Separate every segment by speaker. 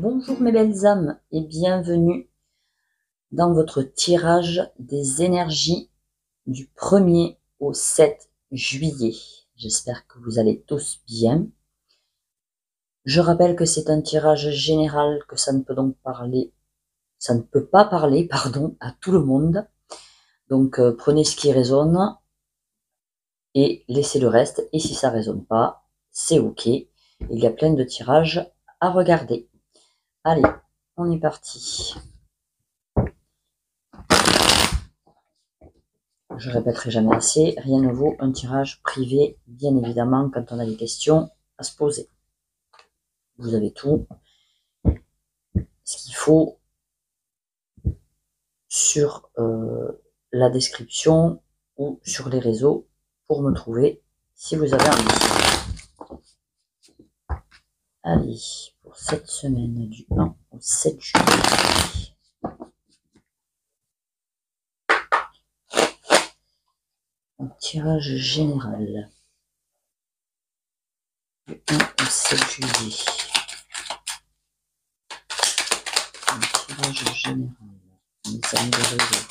Speaker 1: Bonjour mes belles âmes et bienvenue dans votre tirage des énergies du 1er au 7 juillet. J'espère que vous allez tous bien. Je rappelle que c'est un tirage général, que ça ne peut pas parler, à tout le monde. Donc prenez ce qui résonne et laissez le reste. Et si ça résonne pas, c'est ok. Il y a plein de tirages à regarder. Allez, on est parti. Je répéterai jamais assez, rien ne vaut un tirage privé, bien évidemment, quand on a des questions à se poser. Vous avez tout ce qu'il faut sur la description ou sur les réseaux pour me trouver si vous avez envie. Allez, pour cette semaine du 1 au 7 juillet. Un tirage général du 1 au 7 juillet. Un tirage général. Les amis de réseau.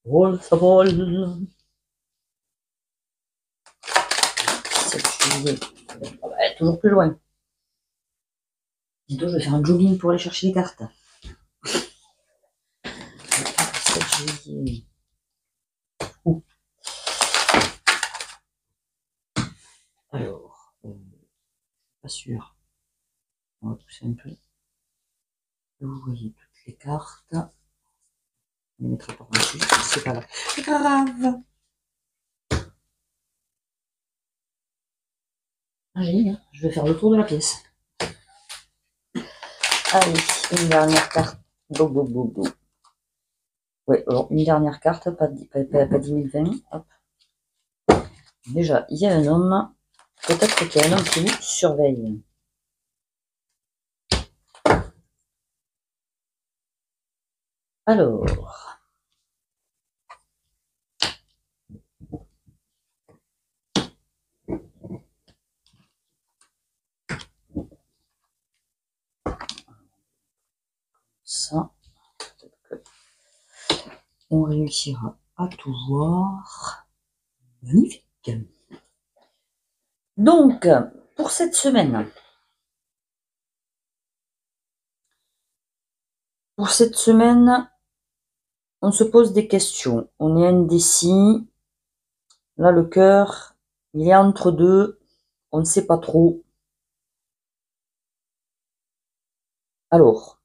Speaker 1: Roll, ça vole. 7 juillet. Ouais, toujours plus loin. Bientôt, je vais faire un jogging pour aller chercher les cartes. 7 juillet. Ouh. Alors, pas sûr. On va pousser un peu. Vous voyez toutes les cartes. On les mettra par dessus. C'est pas grave. Allez, je vais faire le tour de la pièce. Allez, une dernière carte. Oui, alors une dernière carte, pas 10 020. Hop. Déjà, il y a un homme. Peut-être qu'il y a un homme qui vous surveille. Alors. Ça, peut-être qu'on réussira à tout voir. Magnifique. Donc, pour cette semaine, on se pose des questions. On est indécis. Là, le cœur, il est entre deux. On ne sait pas trop. Alors,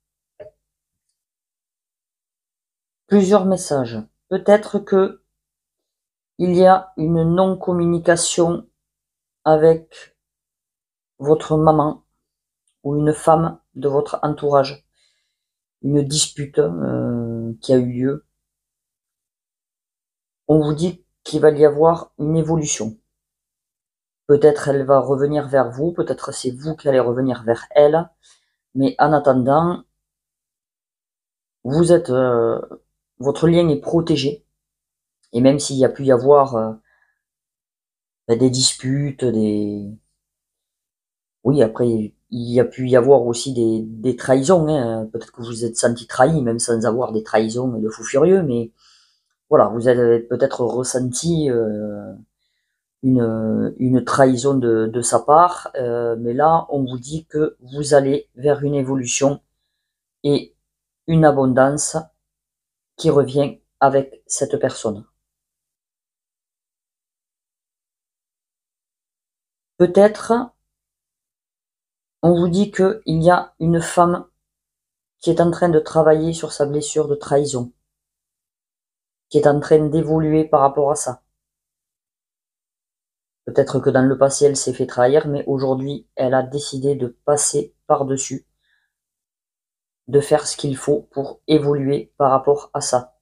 Speaker 1: plusieurs messages. Peut-être que il y a une non-communication avec votre maman ou une femme de votre entourage. Une dispute qui a eu lieu. On vous dit qu'il va y avoir une évolution. Peut-être elle va revenir vers vous, peut-être c'est vous qui allez revenir vers elle, mais en attendant, vous êtes, votre lien est protégé, et même s'il y a pu y avoir des disputes, oui, après il y a pu y avoir aussi des trahisons, hein. Peut-être que vous vous êtes senti trahi, même sans avoir des trahisons de fou furieux, mais voilà, vous avez peut-être ressenti une trahison de sa part, mais là, on vous dit que vous allez vers une évolution et une abondance qui revient avec cette personne. Peut-être, on vous dit qu'il y a une femme qui est en train de travailler sur sa blessure de trahison, qui est en train d'évoluer par rapport à ça. Peut-être que dans le passé, elle s'est fait trahir, mais aujourd'hui, elle a décidé de passer par-dessus, de faire ce qu'il faut pour évoluer par rapport à ça.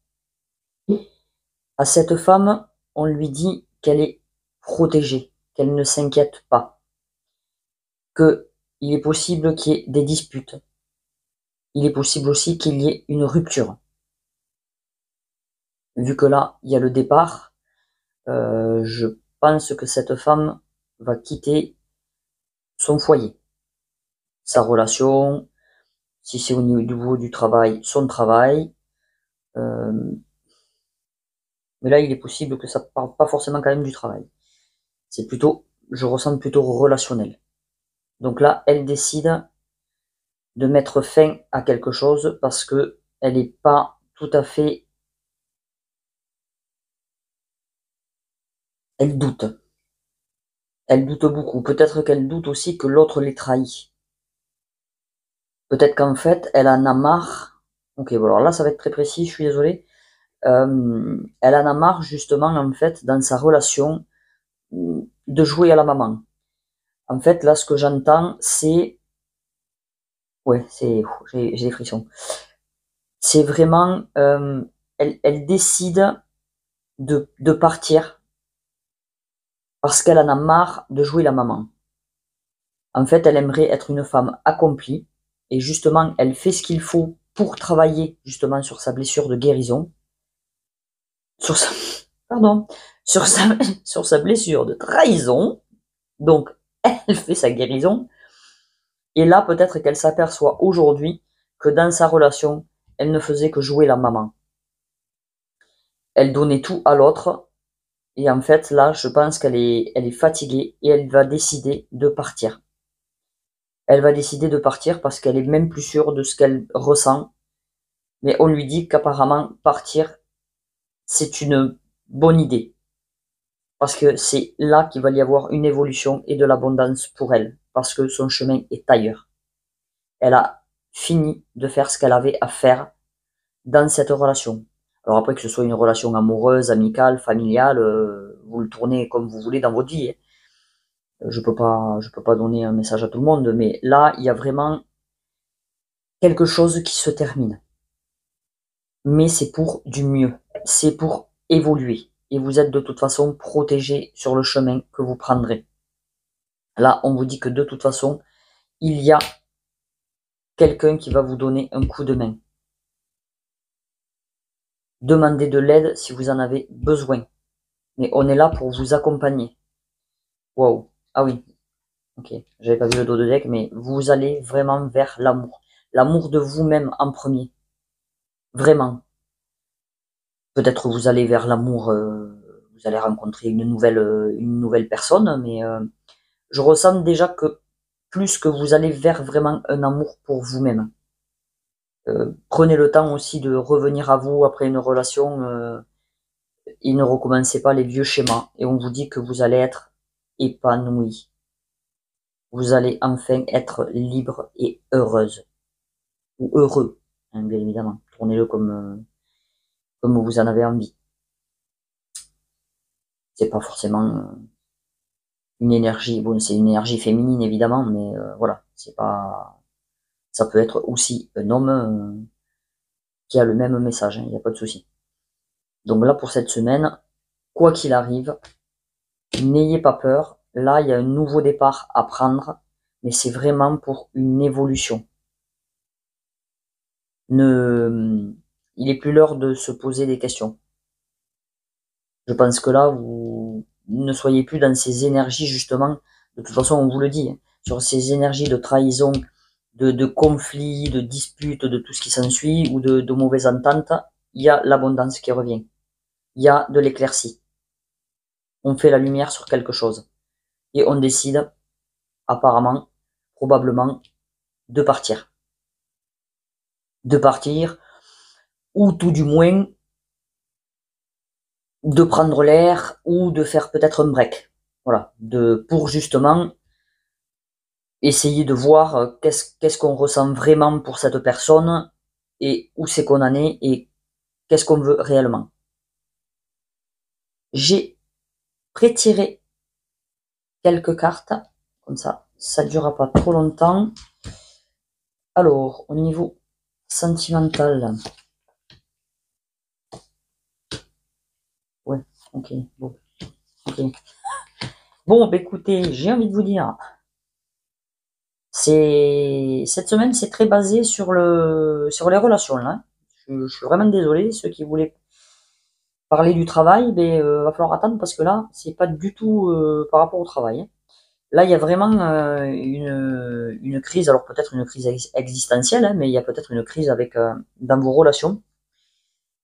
Speaker 1: À cette femme, on lui dit qu'elle est protégée, qu'elle ne s'inquiète pas, qu'il est possible qu'il y ait des disputes. Il est possible aussi qu'il y ait une rupture. vu que là, il y a le départ, je pense que cette femme va quitter son foyer, sa relation, si c'est au niveau du travail, son travail. Mais là, il est possible que ça ne parle pas forcément quand même du travail. C'est plutôt, je ressens plutôt relationnel. Donc là, elle décide de mettre fin à quelque chose parce que elle n'est pas tout à fait... Elle doute. Elle doute beaucoup. Peut-être qu'elle doute aussi que l'autre l'ait trahi. Peut-être qu'en fait, elle en a marre. Ok, bon alors là, ça va être très précis, je suis désolé. Elle en a marre justement, en fait, dans sa relation, de jouer à la maman. En fait, là, ce que j'entends, c'est... Ouais, j'ai des frissons. C'est vraiment... elle décide de partir parce qu'elle en a marre de jouer la maman. En fait, elle aimerait être une femme accomplie et justement, elle fait ce qu'il faut pour travailler justement sur sa blessure de guérison, sur sa, pardon, sur sa, sur sa blessure de trahison. Donc, elle fait sa guérison. Et là, peut-être qu'elle s'aperçoit aujourd'hui que dans sa relation, elle ne faisait que jouer la maman. Elle donnait tout à l'autre. Et en fait, là, je pense elle est fatiguée et elle va décider de partir. Elle va décider de partir parce qu'elle est même plus sûre de ce qu'elle ressent. Mais on lui dit qu'apparemment, partir, c'est une bonne idée. Parce que c'est là qu'il va y avoir une évolution et de l'abondance pour elle. Parce que son chemin est ailleurs. Elle a fini de faire ce qu'elle avait à faire dans cette relation. Alors après, que ce soit une relation amoureuse, amicale, familiale, vous le tournez comme vous voulez dans votre vie. Hein. Je peux pas donner un message à tout le monde, mais là, il y a vraiment quelque chose qui se termine. Mais c'est pour du mieux. C'est pour évoluer. Et vous êtes de toute façon protégé sur le chemin que vous prendrez. Là, on vous dit que de toute façon, il y a quelqu'un qui va vous donner un coup de main. Demandez de l'aide si vous en avez besoin. Mais on est là pour vous accompagner. Waouh. Ah oui. Ok. J'avais pas vu le dos de deck, mais vous allez vraiment vers l'amour. L'amour de vous-même en premier. Vraiment. Peut-être vous allez vers l'amour, vous allez rencontrer une nouvelle personne, mais je ressens déjà que plus que vous allez vers vraiment un amour pour vous-même. Prenez le temps aussi de revenir à vous après une relation et ne recommencez pas les vieux schémas. Et on vous dit que vous allez être épanoui. Vous allez enfin être libre et heureuse. Ou heureux, hein, bien évidemment. Tournez-le comme vous en avez envie. C'est pas forcément une énergie, bon, c'est une énergie féminine évidemment, mais voilà, c'est pas, ça peut être aussi un homme qui a le même message, il n'y a pas de souci. Donc là, pour cette semaine, quoi qu'il arrive, n'ayez pas peur. Là, il y a un nouveau départ à prendre, mais c'est vraiment pour une évolution. Il est plus l'heure de se poser des questions. Je pense que là, vous ne soyez plus dans ces énergies, justement. De toute façon, on vous le dit, hein, sur ces énergies de trahison, de conflits, de disputes, de tout ce qui s'ensuit, ou de mauvaises ententes. Il y a l'abondance qui revient. Il y a de l'éclaircie. On fait la lumière sur quelque chose. Et on décide, apparemment, probablement, de partir. De partir, ou tout du moins, de prendre l'air, ou de faire peut-être un break. Voilà. Pour justement essayer de voir qu'est-ce qu'on ressent vraiment pour cette personne et où c'est qu'on en est et qu'est-ce qu'on veut réellement. J'ai prétiré quelques cartes, comme ça ne durera pas trop longtemps. Alors, au niveau sentimental, ouais, ok, bon, ok. Bon, bah, écoutez, j'ai envie de vous dire, cette semaine, c'est très basé sur les relations là. Je suis vraiment désolé, ceux qui voulaient parler du travail, ben, va falloir attendre parce que là, c'est pas du tout par rapport au travail, hein. Là, il y a vraiment une crise, alors peut-être une crise existentielle, hein, mais il y a peut-être une crise avec dans vos relations,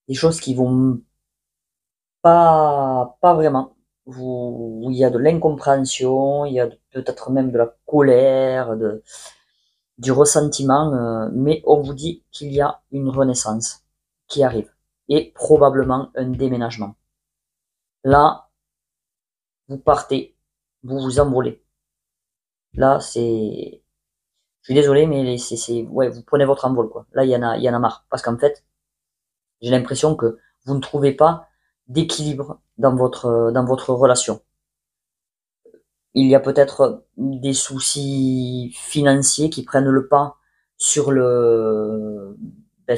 Speaker 1: des choses qui vont pas vraiment. Il y a de l'incompréhension, il y a peut-être même de la colère, du ressentiment, mais on vous dit qu'il y a une renaissance qui arrive et probablement un déménagement. Là, vous partez, vous vous envolez. Là, c'est, je suis désolé, mais ouais, vous prenez votre envol, quoi. Là, il y en a marre, parce qu'en fait, j'ai l'impression que vous ne trouvez pas d'équilibre dans votre relation. Il y a peut-être des soucis financiers qui prennent le pas sur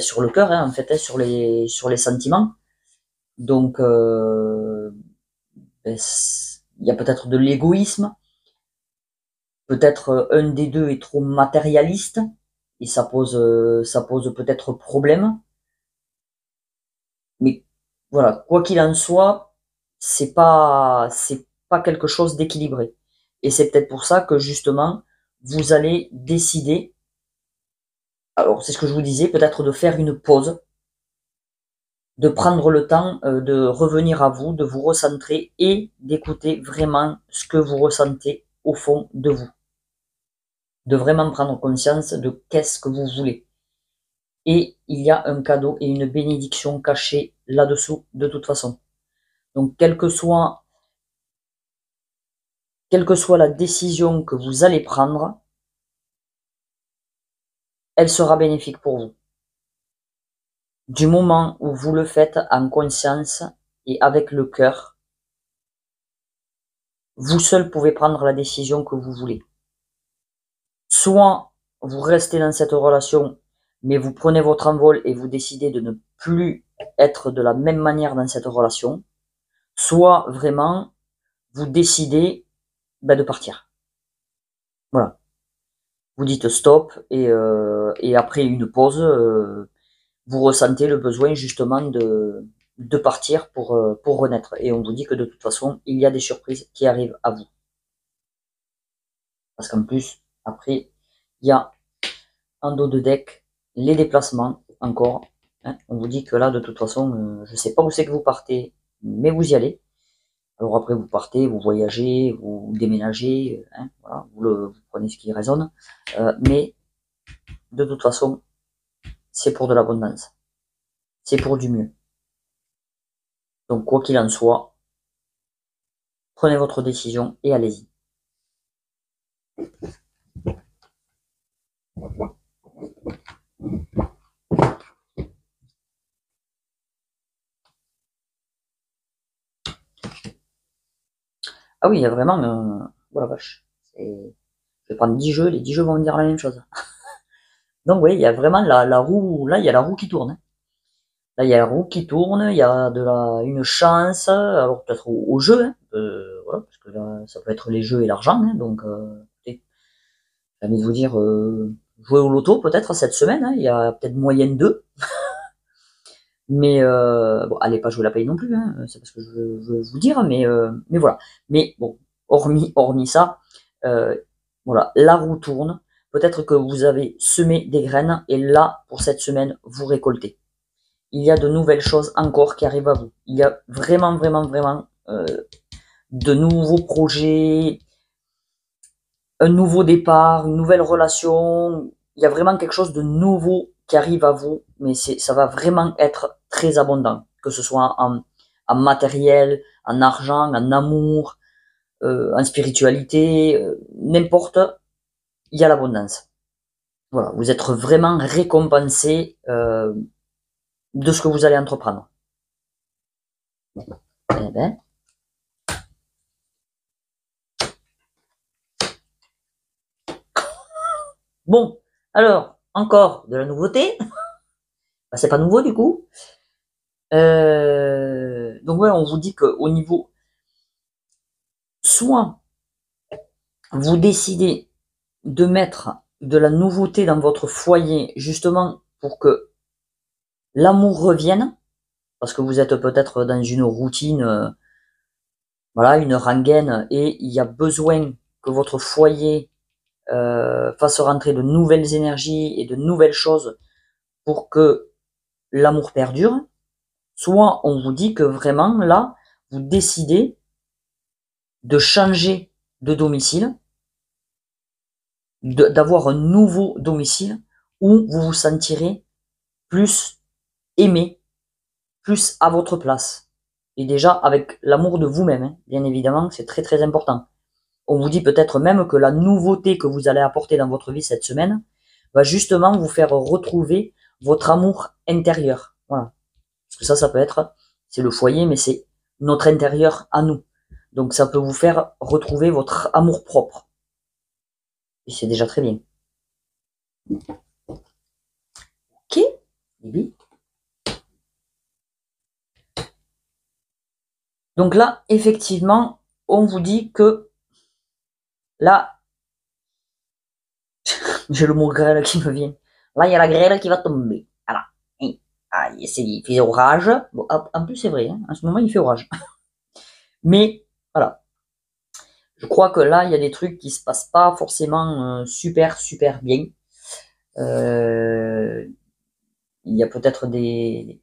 Speaker 1: sur le cœur, hein, en fait, hein, sur les sentiments. Donc, il y a peut-être de l'égoïsme. Peut-être un des deux est trop matérialiste et ça pose peut-être problème. Mais voilà, quoi qu'il en soit, c'est pas quelque chose d'équilibré. Et c'est peut-être pour ça que justement, vous allez décider, alors c'est ce que je vous disais, peut-être de faire une pause, de prendre le temps de revenir à vous, de vous recentrer et d'écouter vraiment ce que vous ressentez au fond de vous. De vraiment prendre conscience de qu'est-ce que vous voulez. Et il y a un cadeau et une bénédiction cachée là-dessous de toute façon. Donc quelle que soit la décision que vous allez prendre, elle sera bénéfique pour vous. Du moment où vous le faites en conscience et avec le cœur, vous seul pouvez prendre la décision que vous voulez. Soit vous restez dans cette relation, mais vous prenez votre envol et vous décidez de ne plus être de la même manière dans cette relation, soit vraiment vous décidez de partir. Voilà. Vous dites stop et après une pause, vous ressentez le besoin justement de partir pour renaître. Et on vous dit que de toute façon, il y a des surprises qui arrivent à vous. Parce qu'en plus, après, il y a en dos de deck les déplacements encore. Hein. On vous dit que là, de toute façon, je ne sais pas où c'est que vous partez, mais vous y allez. Alors après, vous partez, vous voyagez, vous déménagez, hein, voilà, vous prenez ce qui résonne. Mais de toute façon, c'est pour de l'abondance. C'est pour du mieux. Donc quoi qu'il en soit, prenez votre décision et allez-y. Ah oui, il y a vraiment... oh la vache. Je vais prendre 10 jeux, les 10 jeux vont me dire la même chose. Donc oui, il y a vraiment la roue... Là, il y a la roue qui tourne. Hein. Là, il y a la roue qui tourne, il y a une chance, alors peut-être au jeu, hein, voilà, parce que là, ça peut être les jeux et l'argent, hein, donc j'ai envie de vous dire, jouer au loto peut-être cette semaine, hein, il y a peut-être moyenne d'eux, mais bon, allez pas jouer la paye non plus, hein, c'est parce que je veux vous dire, mais voilà. Mais bon, hormis ça, voilà, la roue tourne, peut-être que vous avez semé des graines, et là, pour cette semaine, vous récoltez. Il y a de nouvelles choses encore qui arrivent à vous. Il y a vraiment, vraiment, vraiment de nouveaux projets, un nouveau départ, une nouvelle relation. Il y a vraiment quelque chose de nouveau qui arrive à vous, mais ça va vraiment être très abondant, que ce soit en matériel, en argent, en amour, en spiritualité, n'importe, il y a l'abondance. Voilà, vous êtes vraiment récompensé de ce que vous allez entreprendre. Eh ben, bon, alors, encore de la nouveauté. Bah, c'est pas nouveau du coup. Donc ouais, on vous dit qu'au niveau, soit vous décidez de mettre de la nouveauté dans votre foyer, justement pour que l'amour revienne, parce que vous êtes peut-être dans une routine, voilà, une rengaine, et il y a besoin que votre foyer fasse rentrer de nouvelles énergies et de nouvelles choses pour que l'amour perdure. Soit on vous dit que vraiment, là, vous décidez de changer de domicile, d'avoir un nouveau domicile où vous vous sentirez plus aimé, plus à votre place. Et déjà, avec l'amour de vous-même, hein, bien évidemment, c'est très très important. On vous dit peut-être même que la nouveauté que vous allez apporter dans votre vie cette semaine va justement vous faire retrouver votre amour intérieur. Voilà. Parce que ça peut être, c'est le foyer, mais c'est notre intérieur à nous. Donc ça peut vous faire retrouver votre amour propre. Et c'est déjà très bien. Ok, Bibi. Donc là, effectivement, on vous dit que là, j'ai le mot grêle qui me vient. Là, il y a la grêle qui va tomber. Voilà. Ah, il fait orage. Bon, en plus, c'est vrai, hein, en ce moment, il fait orage. Mais, voilà. Je crois que là, il y a des trucs qui se passent pas forcément super, super bien. Il y a peut-être des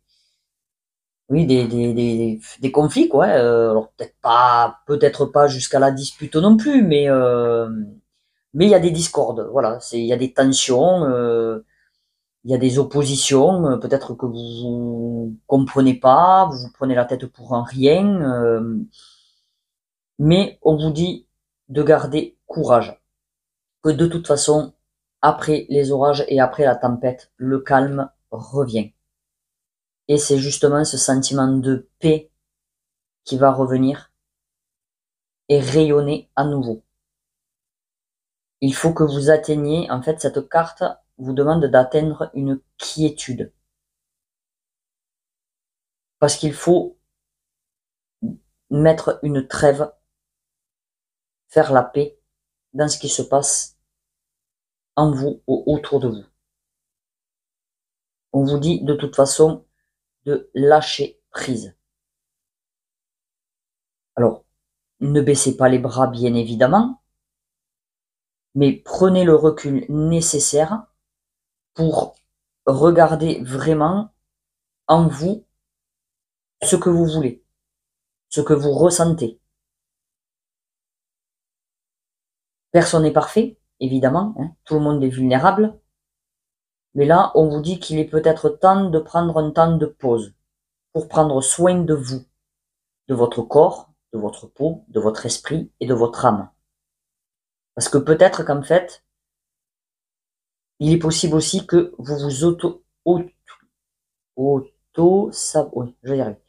Speaker 1: conflits, quoi. Alors peut-être pas jusqu'à la dispute non plus, mais il y a des discordes. Voilà, il y a des tensions, il y a des oppositions. Peut-être que vous comprenez pas, vous vous prenez la tête pour un rien, mais on vous dit de garder courage. Que de toute façon, après les orages et après la tempête, le calme revient. Et c'est justement ce sentiment de paix qui va revenir et rayonner à nouveau. Il faut que vous atteigniez, en fait, cette carte vous demande d'atteindre une quiétude. Parce qu'il faut mettre une trêve, faire la paix dans ce qui se passe en vous ou autour de vous. On vous dit de toute façon de lâcher prise. Alors, ne baissez pas les bras, bien évidemment, mais prenez le recul nécessaire pour regarder vraiment en vous ce que vous voulez, ce que vous ressentez. Personne n'est parfait, évidemment, hein, tout le monde est vulnérable, mais là, on vous dit qu'il est peut-être temps de prendre un temps de pause pour prendre soin de vous, de votre corps, de votre peau, de votre esprit et de votre âme. Parce que peut-être qu'en fait, il est possible aussi que vous vous oui, je vais y arriver.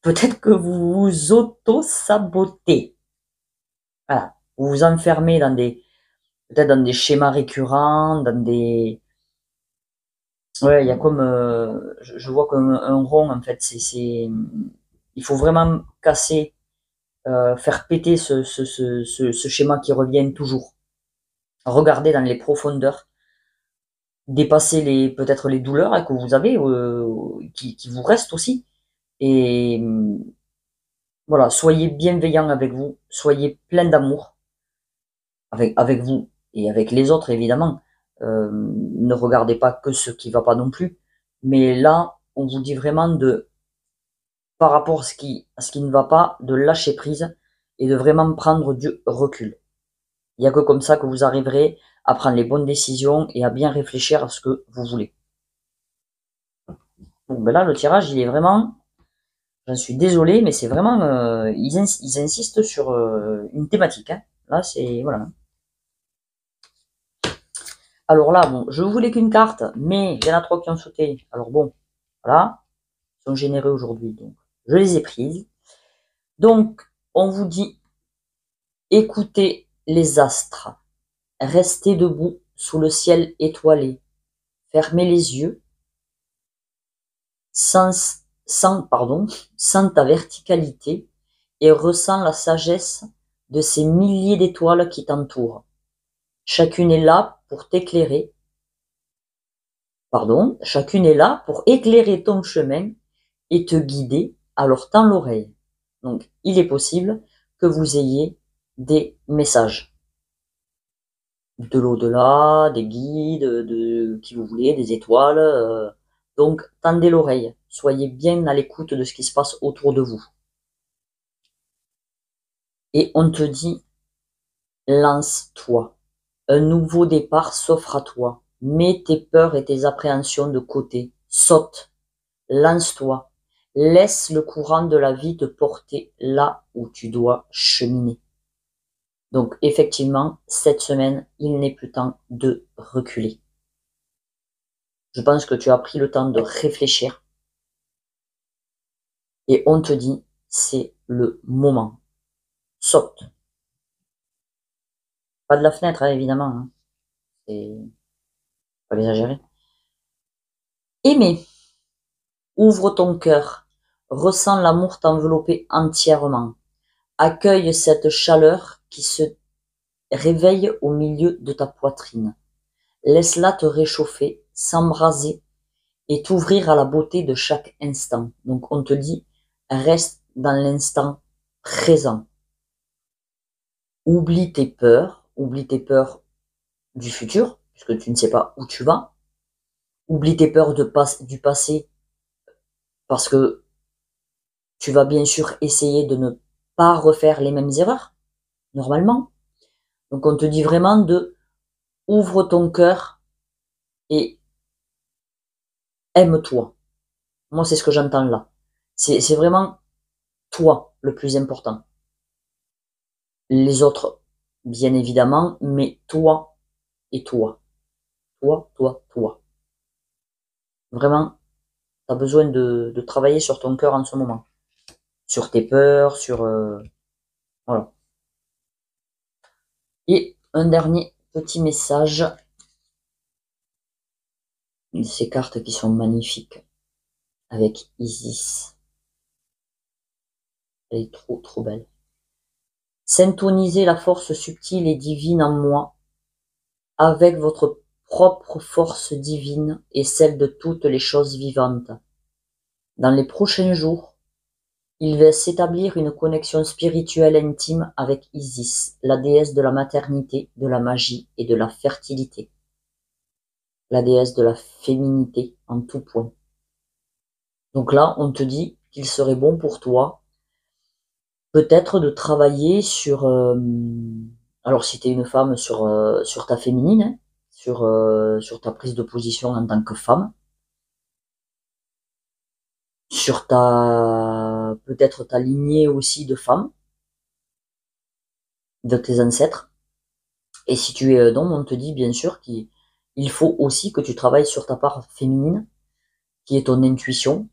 Speaker 1: Peut-être que vous vous auto-sabotez. Voilà. Vous vous enfermez peut-être dans des schémas récurrents, ouais, il y a comme, je vois comme un rond, en fait. Il faut vraiment casser, faire péter ce schéma qui revient toujours. Regardez dans les profondeurs, dépasser peut-être les douleurs, hein, que vous avez, qui vous restent aussi. Et voilà, soyez bienveillant avec vous, soyez plein d'amour avec vous et avec les autres, évidemment. Ne regardez pas que ce qui va pas non plus. Mais là, on vous dit vraiment par rapport à ce qui ne va pas, de lâcher prise et de vraiment prendre du recul. Il n'y a que comme ça que vous arriverez à prendre les bonnes décisions et à bien réfléchir à ce que vous voulez. Donc ben là, le tirage, il est vraiment, j'en suis désolé, mais c'est vraiment, ils insistent sur une thématique, hein. Là, c'est, voilà. Alors là, bon, je voulais qu'une carte, mais il y en a 3 qui ont sauté. Alors bon, voilà, ils sont généreux aujourd'hui, donc je les ai prises. Donc, on vous dit, écoutez les astres, restez debout sous le ciel étoilé, fermez les yeux, sens ta verticalité et ressens la sagesse de ces milliers d'étoiles qui t'entourent. Chacune est là pour chacune est là pour éclairer ton chemin et te guider, alors tends l'oreille. Donc, il est possible que vous ayez des messages de l'au-delà, des guides, de qui vous voulez, des étoiles. Donc, tendez l'oreille. Soyez bien à l'écoute de ce qui se passe autour de vous. Et on te dit, lance-toi. Un nouveau départ s'offre à toi. Mets tes peurs et tes appréhensions de côté. Saute. Lance-toi. Laisse le courant de la vie te porter là où tu dois cheminer. Donc, effectivement, cette semaine, il n'est plus temps de reculer. Je pense que tu as pris le temps de réfléchir. Et on te dit, c'est le moment. Saute. Pas de la fenêtre, hein, évidemment. Hein. C'est pas exagérer. Aimer. Ouvre ton cœur. Ressens l'amour t'envelopper entièrement. Accueille cette chaleur qui se réveille au milieu de ta poitrine. Laisse-la te réchauffer, s'embraser et t'ouvrir à la beauté de chaque instant. Donc on te dit, reste dans l'instant présent. Oublie tes peurs du futur, puisque tu ne sais pas où tu vas. Oublie tes peurs du passé, parce que tu vas bien sûr essayer de ne pas refaire les mêmes erreurs, normalement. Donc on te dit vraiment de ouvre ton cœur et aime-toi. Moi, c'est ce que j'entends là. C'est vraiment toi le plus important. Les autres, bien évidemment, mais toi et toi. Toi. Vraiment, tu as besoin de travailler sur ton cœur en ce moment. Sur tes peurs, voilà. Et un dernier petit message. Ces cartes qui sont magnifiques. Avec Isis. Elle est trop belle. Synthonisez la force subtile et divine en moi avec votre propre force divine et celle de toutes les choses vivantes. Dans les prochains jours, il va s'établir une connexion spirituelle intime avec Isis, la déesse de la maternité, de la magie et de la fertilité. La déesse de la féminité en tout point. Donc là, on te dit qu'il serait bon pour toi peut-être de travailler sur, alors si tu es une femme, sur ta féminine, hein, sur ta prise de position en tant que femme, sur peut-être ta lignée aussi de femmes, de tes ancêtres. Et si tu es un homme, on te dit bien sûr qu'il faut aussi que tu travailles sur ta part féminine, qui est ton intuition,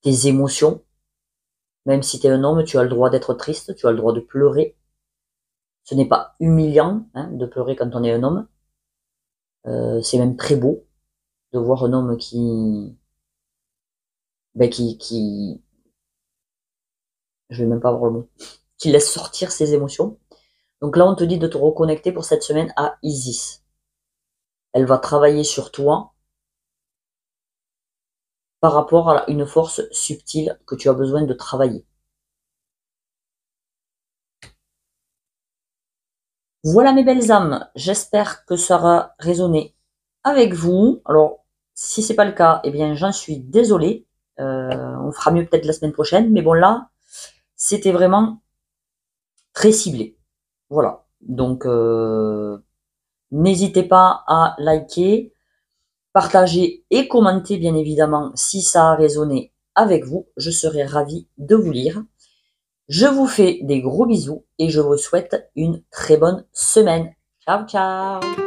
Speaker 1: tes émotions. Même si tu es un homme, tu as le droit d'être triste, tu as le droit de pleurer. Ce n'est pas humiliant, hein, de pleurer quand on est un homme. C'est même très beau de voir un homme je vais même pas avoir le mot, qui laisse sortir ses émotions. Donc là, on te dit de te reconnecter pour cette semaine à Isis. Elle va travailler sur toi par rapport à une force subtile que tu as besoin de travailler. Voilà mes belles âmes, j'espère que ça aura résonné avec vous. Alors, si c'est pas le cas, eh bien j'en suis désolée. On fera mieux peut-être la semaine prochaine, mais bon là, c'était vraiment très ciblé. Voilà, donc n'hésitez pas à liker, partager et commenter bien évidemment si ça a résonné avec vous. Je serai ravie de vous lire. Je vous fais des gros bisous et je vous souhaite une très bonne semaine. Ciao, ciao!